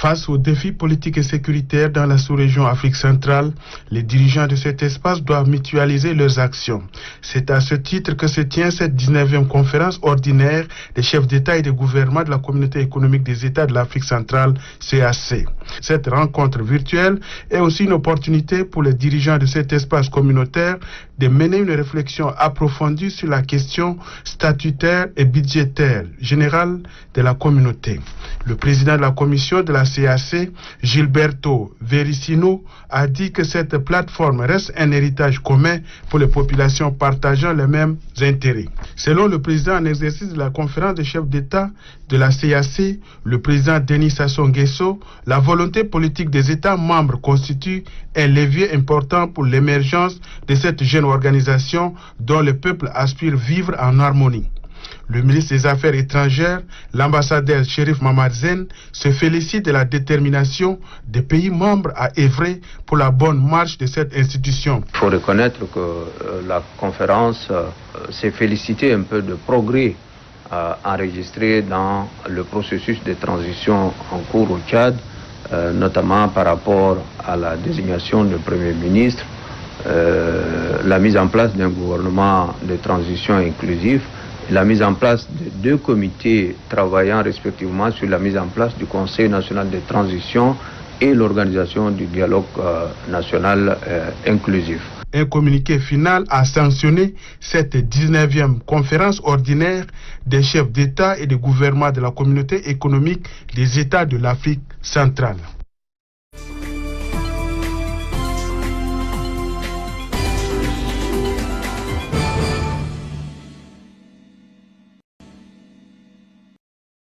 Face aux défis politiques et sécuritaires dans la sous-région Afrique centrale, les dirigeants de cet espace doivent mutualiser leurs actions. C'est à ce titre que se tient cette 19e conférence ordinaire des chefs d'État et de gouvernement de la Communauté économique des États de l'Afrique centrale, CAC. Cette rencontre virtuelle est aussi une opportunité pour les dirigeants de cet espace communautaire de mener une réflexion approfondie sur la question statutaire et budgétaire générale de la communauté. Le président de la commission de la CAC, Gilberto Vericino, a dit que cette plateforme reste un héritage commun pour les populations partageant les mêmes intérêts. Selon le président en exercice de la conférence des chefs d'État de la CAC, le président Denis Sassou Nguesso, la volonté politique des États membres constitue un levier important pour l'émergence de cette jeune organisation dont le peuple aspire vivre en harmonie. Le ministre des Affaires étrangères, l'ambassadeur Chérif Mamadzen, se félicite de la détermination des pays membres à œuvrer pour la bonne marche de cette institution. Il faut reconnaître que la conférence s'est félicitée un peu de progrès enregistrés dans le processus de transition en cours au Tchad, notamment par rapport à la désignation du Premier ministre, la mise en place d'un gouvernement de transition inclusif, la mise en place de 2 comités travaillant respectivement sur la mise en place du Conseil national de transition et l'organisation du dialogue national inclusif. Un communiqué final a sanctionné cette 19e conférence ordinaire des chefs d'État et de gouvernement de la Communauté économique des États de l'Afrique centrale.